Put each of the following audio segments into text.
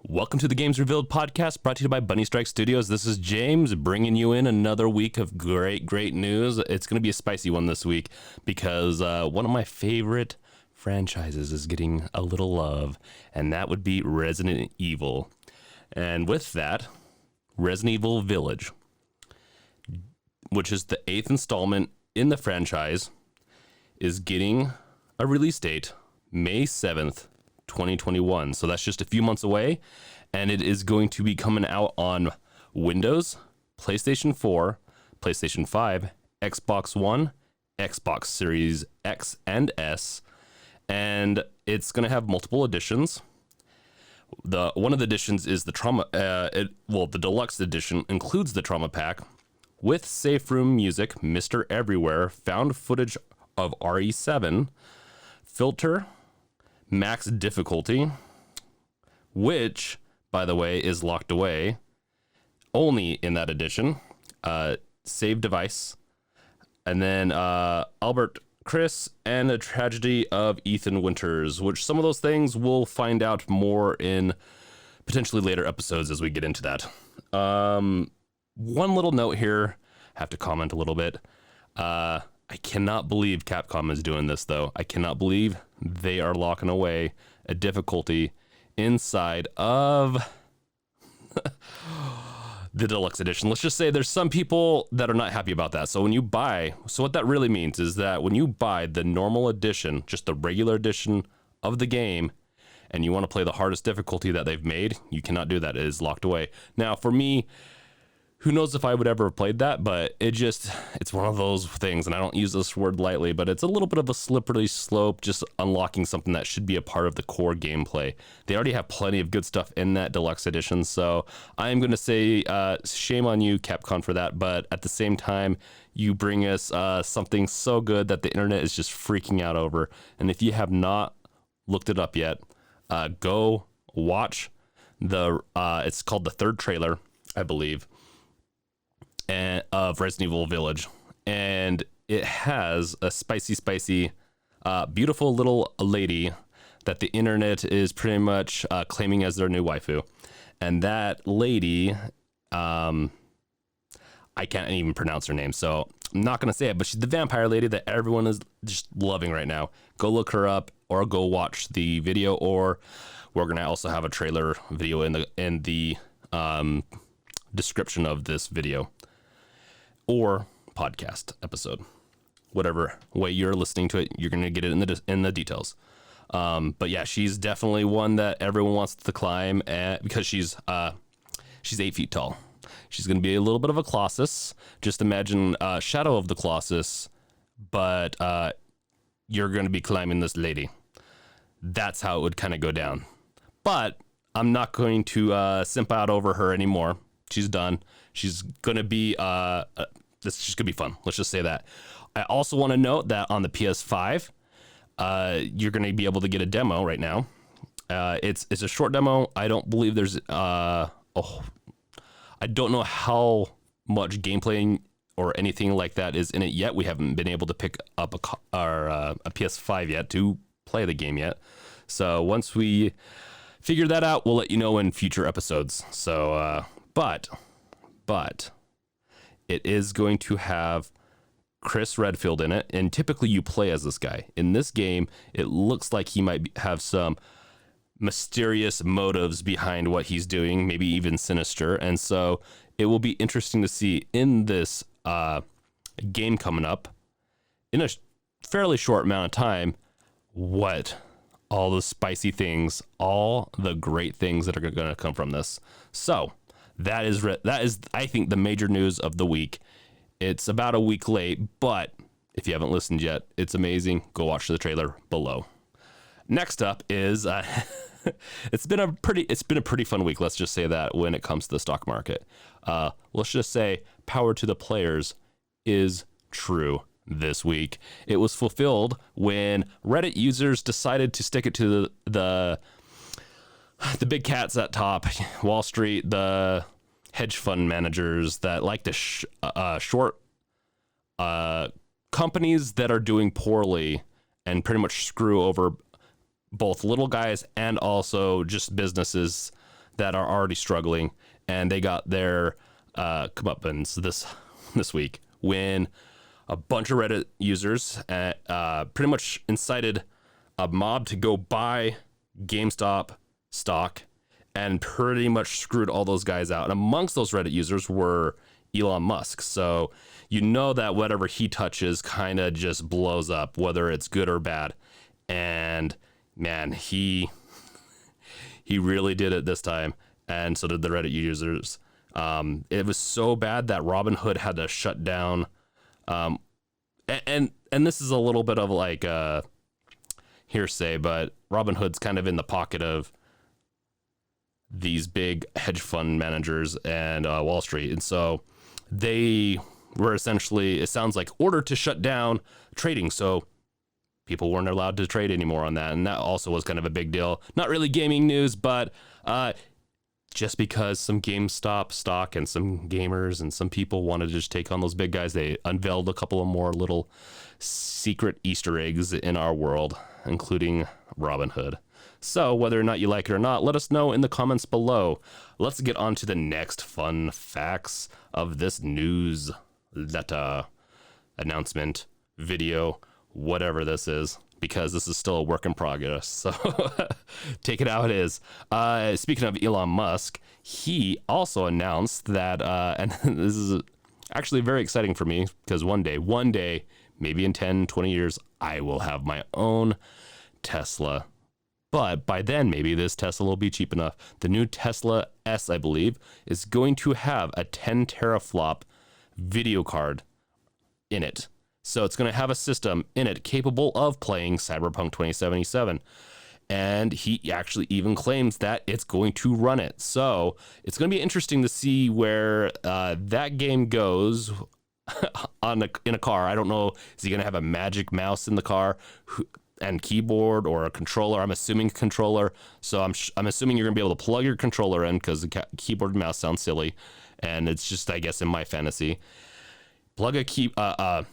Welcome to the Games Revealed podcast, brought to you by Bunny Strike Studios. This is James, bringing you in another week of great news. It's going to be a spicy one this week because one of my favorite franchises is getting a little love, and that would be Resident Evil. And with that, Resident Evil Village, which is the 8th installment in the franchise, is getting a release date, May 7th, 2021. So that's just a few months away, and it is going to be coming out on Windows, PlayStation 4, PlayStation 5, Xbox One, Xbox Series X and S, and it's going to have multiple editions. One of the editions is the Trauma, the deluxe edition includes the Trauma Pack with safe room music, Mr. Everywhere, found footage of RE7, filter, max difficulty, which, by the way, is locked away only in that edition, save device, and then Albert Chris and a tragedy of Ethan Winters, which some of those things we'll find out more in potentially later episodes as we get into that. One little note here, have to comment a little bit. I cannot believe Capcom is doing this, though. I cannot believe they are locking away a difficulty inside of the deluxe edition. Let's just say there's some people that are not happy about that. So what that really means is that when you buy the normal edition, just the regular edition of the game, and you want to play the hardest difficulty that they've made, you cannot do that. It is locked away. Now, for me, who knows if I would ever have played that, but it's one of those things, and I don't use this word lightly, but it's a little bit of a slippery slope, just unlocking something that should be a part of the core gameplay. They already have plenty of good stuff in that deluxe edition, so I'm going to say shame on you, Capcom, for that, but at the same time, you bring us something so good that the internet is just freaking out over, and if you have not looked it up yet, go watch it's called the third trailer, I believe, of Resident Evil Village, and it has a spicy, beautiful little lady that the internet is pretty much claiming as their new waifu, and that lady, I can't even pronounce her name, so I'm not gonna say it, but she's the vampire lady that everyone is just loving right now. Go look her up, or go watch the video, or we're gonna also have a trailer video in the description of this video or podcast episode. Whatever way you're listening to it, you're going to get it in the details. But yeah, she's definitely one that everyone wants to climb because she's 8 feet tall. She's going to be a little bit of a Colossus. Just imagine Shadow of the Colossus, but you're going to be climbing this lady. That's how it would kind of go down. But I'm not going to simp out over her anymore. She's done. She's going to be, this is just going to be fun. Let's just say that. I also want to note that on the PS5, you're going to be able to get a demo right now. It's a short demo. I don't believe there's, I don't know how much gameplay or anything like that is in it yet. We haven't been able to pick up a PS5 yet to play the game yet. So once we figure that out, we'll let you know in future episodes. So, but it is going to have Chris Redfield in it, and typically you play as this guy. In this game, it looks like he might have some mysterious motives behind what he's doing, maybe even sinister, and so it will be interesting to see in this game coming up in a fairly short amount of time what all the spicy things, all the great things that are going to come from this. So that is, I think, the major news of the week. It's about a week late, but if you haven't listened yet, it's amazing. Go watch the trailer below. Next up is it's been a pretty fun week. Let's just say that when it comes to the stock market, let's just say power to the players is true this week. It was fulfilled when Reddit users decided to stick it to the big cats at top, Wall Street, the hedge fund managers that like to short companies that are doing poorly and pretty much screw over both little guys and also just businesses that are already struggling, and they got their comeuppance this week when a bunch of Reddit users pretty much incited a mob to go buy GameStop stock and pretty much screwed all those guys out. And amongst those Reddit users were Elon Musk. So you know that whatever he touches kind of just blows up, whether it's good or bad. And man, he really did it this time. And so did the Reddit users. It was so bad that Robinhood had to shut down. And this is a little bit of like hearsay, but Robinhood's kind of in the pocket of these big hedge fund managers and Wall Street. And so they were essentially, it sounds like, ordered to shut down trading. So people weren't allowed to trade anymore on that. And that also was kind of a big deal. Not really gaming news, but just because some GameStop stock and some gamers and some people wanted to just take on those big guys, they unveiled a couple of more little secret Easter eggs in our world, including Robinhood. So whether or not you like it or not, let us know in the comments below. Let's get on to the next fun facts of this news letter, announcement, video, whatever this is, because this is still a work in progress. So take it how it is. Speaking of Elon Musk, he also announced that, and this is actually very exciting for me, because one day, maybe in 10, 20 years, I will have my own Tesla. But by then, maybe this Tesla will be cheap enough. The new Tesla S, I believe, is going to have a 10 teraflop video card in it. So it's going to have a system in it capable of playing Cyberpunk 2077. And he actually even claims that it's going to run it. So it's going to be interesting to see where that game goes in a car. I don't know, is he going to have a magic mouse in the car and keyboard or a controller? I'm assuming controller. So I'm assuming you're going to be able to plug your controller in, because the keyboard and mouse sounds silly. And it's just, I guess, in my fantasy. Plug a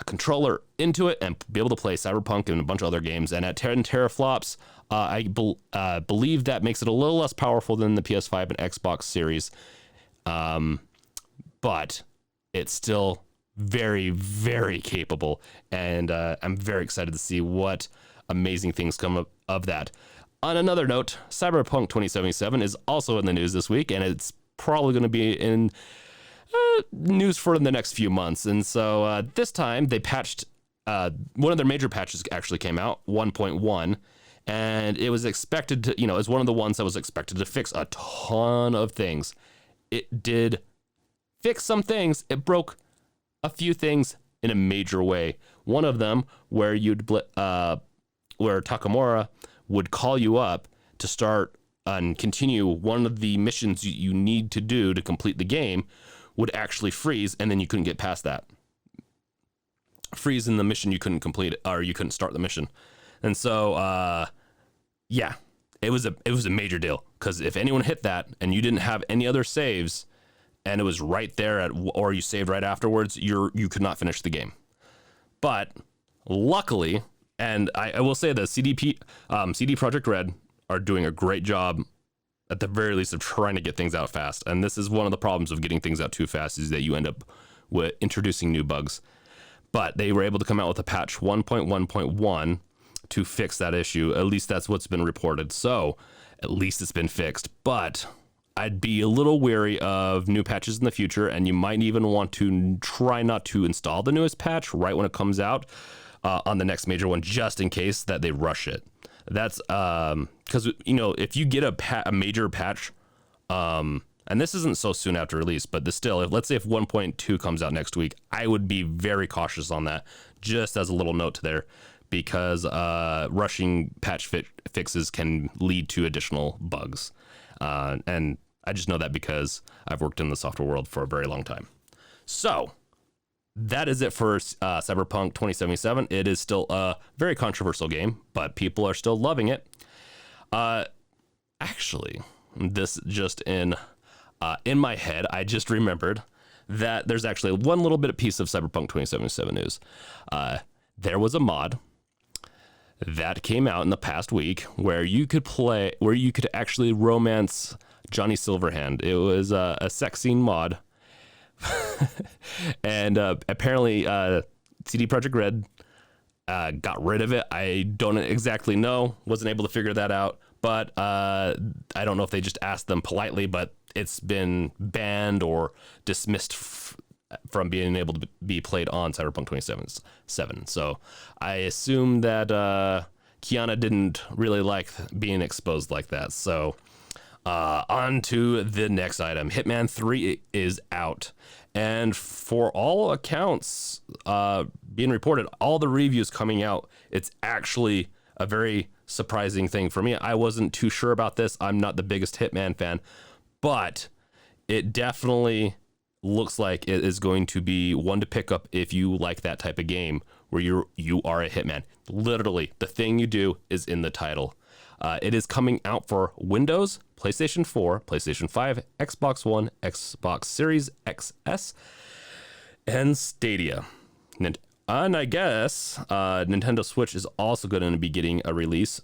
controller into it and be able to play Cyberpunk and a bunch of other games. And at 10 teraflops, I believe that makes it a little less powerful than the PS5 and Xbox series. But it's still very, very capable. And I'm very excited to see what amazing things come up of that. On another note, Cyberpunk 2077 is also in the news this week, and it's probably going to be in news for the next few months. And so this time they patched, one of their major patches actually came out, 1.1, and it was expected to, it was one of the ones that was expected to fix a ton of things. It did fix some things. It broke a few things in a major way. One of them where where Takamura would call you up to start and continue one of the missions you need to do to complete the game, would actually freeze, and then you couldn't get past that. Freeze in the mission, you couldn't complete it, or you couldn't start the mission. And so, yeah, it was a major deal, because if anyone hit that and you didn't have any other saves, and it was right there or you saved right afterwards, you could not finish the game. But luckily, and I will say the CD Projekt Red are doing a great job, at the very least, of trying to get things out fast. And this is one of the problems of getting things out too fast, is that you end up with introducing new bugs. But they were able to come out with a patch 1.1.1 to fix that issue. At least that's what's been reported. So at least it's been fixed. But I'd be a little wary of new patches in the future, and you might even want to try not to install the newest patch right when it comes out on the next major one, just in case that they rush it. That's because, if you get a major patch, and this isn't so soon after release, but let's say if 1.2 comes out next week, I would be very cautious on that, just as a little note there, because rushing patch fixes can lead to additional bugs. And I just know that because I've worked in the software world for a very long time. So that is it for Cyberpunk 2077. It is still a very controversial game, but people are still loving it. Actually, this just in my head, I just remembered that there's actually one little bit of piece of Cyberpunk 2077 news. There was a mod that came out in the past week where you could actually romance Johnny Silverhand. It was a sex scene mod. And apparently CD Projekt Red got rid of it. I don't exactly know. Wasn't able to figure that out. But I don't know if they just asked them politely, but it's been banned or dismissed from being able to be played on Cyberpunk 2077. So I assume that Kiana didn't really like being exposed like that. So on to the next item. Hitman 3 is out. And for all accounts being reported, all the reviews coming out, it's actually a very surprising thing for me. I wasn't too sure about this. I'm not the biggest Hitman fan, but it definitely looks like it is going to be one to pick up if you like that type of game where you are a hitman. Literally, the thing you do is in the title. It is coming out for Windows, PlayStation 4, PlayStation 5, Xbox One, Xbox Series XS, and Stadia. And I guess Nintendo Switch is also going to be getting a release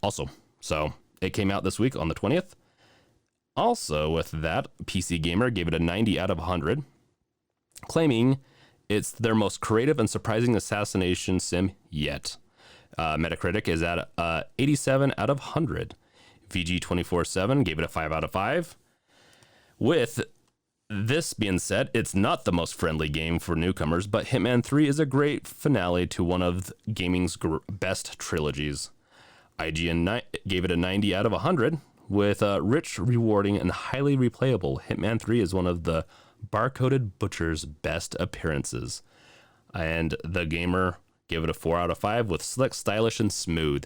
also. So it came out this week on the 20th. Also with that, PCGamer gave it a 90 out of 100, claiming it's their most creative and surprising assassination sim yet. Metacritic is at 87 out of 100. VG247 gave it a 5 out of 5. With this being said, it's not the most friendly game for newcomers, but Hitman 3 is a great finale to one of gaming's best trilogies. IGN gave it a 90 out of 100. With rich, rewarding, and highly replayable, Hitman 3 is one of the barcoded butcher's best appearances. And The Gamer gave it a 4 out of 5 with slick, stylish, and smooth.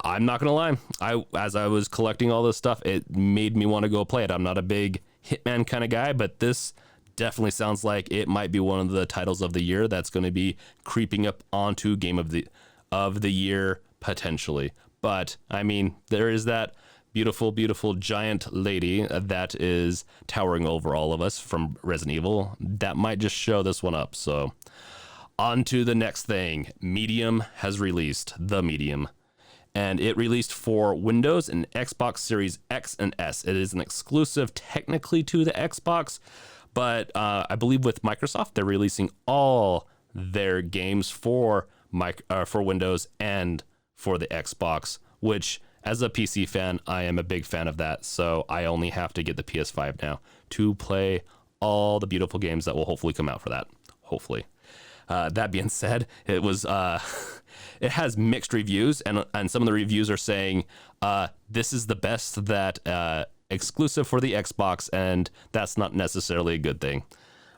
I'm not going to lie. As I was collecting all this stuff, it made me want to go play it. I'm not a big Hitman kind of guy, but this definitely sounds like it might be one of the titles of the year that's going to be creeping up onto Game of the Year potentially. But, I mean, there is that beautiful giant lady that is towering over all of us from Resident Evil. That might just show this one up. So on to the next thing. Medium has released, The Medium, and it released for Windows and Xbox Series X and S. It is an exclusive technically to the Xbox, but I believe with Microsoft, they're releasing all their games for Windows and for the Xbox, which as a PC fan, I am a big fan of that, so I only have to get the PS5 now to play all the beautiful games that will hopefully come out for that. Hopefully. That being said, it was it has mixed reviews, and some of the reviews are saying this is the best that exclusive for the Xbox, and that's not necessarily a good thing.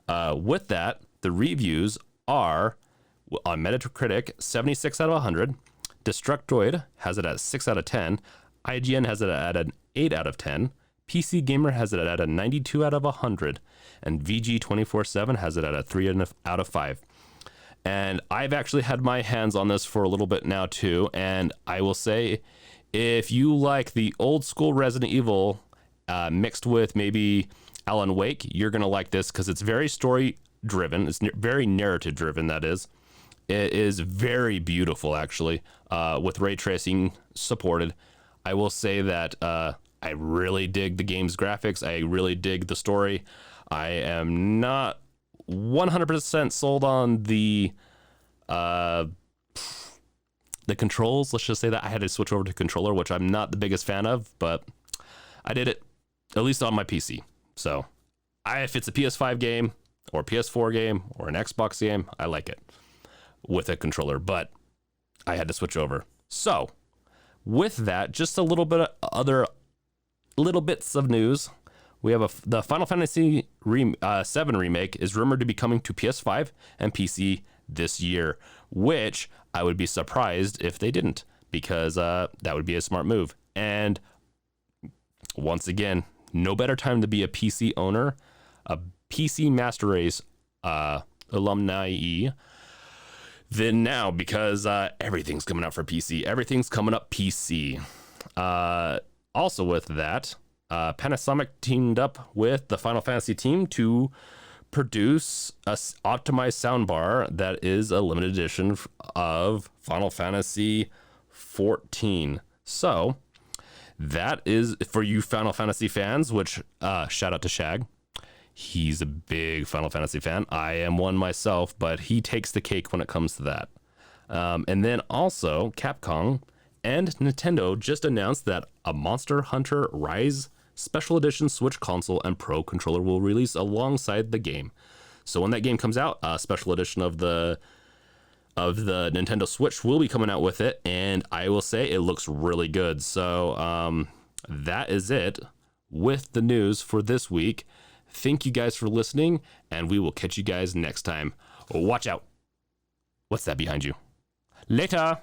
With that, the reviews are on Metacritic 76 out of 100. Destructoid has it at 6 out of 10. IGN has it at an 8 out of 10. PC Gamer has it at a 92 out of 100. And VG247 has it at a 3 out of 5. And I've actually had my hands on this for a little bit now too. And I will say, if you like the old school Resident Evil mixed with maybe Alan Wake, you're going to like this because it's very story driven. It's very narrative driven, that is. It is very beautiful, actually, with ray tracing supported. I will say that I really dig the game's graphics. I really dig the story. I am not 100% sold on the controls. Let's just say that I had to switch over to controller, which I'm not the biggest fan of, but I did it, at least on my PC. So if it's a PS5 game or a PS4 game or an Xbox game, I like it with a controller, but I had to switch over. So with that, just a little bit of other little bits of news. We have the Final Fantasy VII remake is rumored to be coming to PS5 and PC this year, which I would be surprised if they didn't, because that would be a smart move. And once again, no better time to be a PC owner, a PC Master Race alumni than now, because everything's coming out for PC. Everything's coming up PC. Also with that, Panasonic teamed up with the Final Fantasy team to produce a optimized soundbar that is a limited edition of Final Fantasy 14. So that is for you Final Fantasy fans, which shout out to Shag. He's a big Final Fantasy fan. I am one myself, but he takes the cake when it comes to that. And then also Capcom and Nintendo just announced that a Monster Hunter Rise Special Edition Switch console and Pro controller will release alongside the game. So when that game comes out, a special edition of the Nintendo Switch will be coming out with it, and I will say it looks really good. So that is it with the news for this week. Thank you guys for listening, and we will catch you guys next time. Watch out. What's that behind you? Later.